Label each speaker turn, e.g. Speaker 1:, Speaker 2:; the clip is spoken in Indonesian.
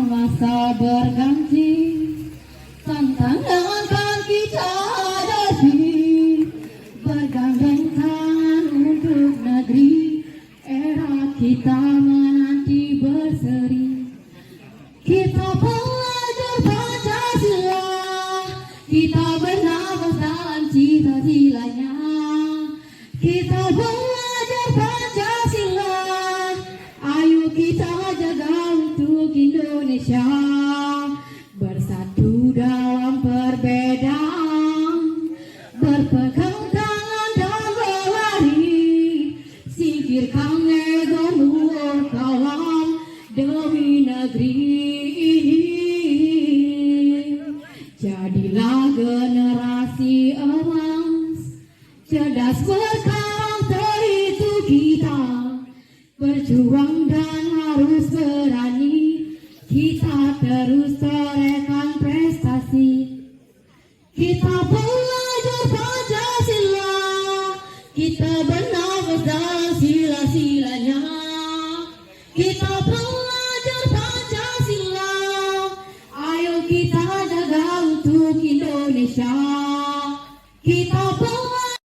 Speaker 1: masa berganti, tantangan akan kita hadapi, bergandeng tangan untuk negeri, era kita menanti berseri. Kita belajar Pancasila, kita bernafas dalam cita-citanya. Kita belajar Pancasila, ayo kita jaga untuk Indonesia. Bersatu dalam perbedaan, berpegang tangan dan berlari, singkirkan ego luar kawan demi negeri ini. Jadilah generasi emas, cerdas berkarakter itu kita, berjuang dan harus berani, kita terus torehkan prestasi. Kita belajar Pancasila, kita bernafas dalam sila-silanya. Kita belajar Pancasila, ayo kita jaga untuk Indonesia.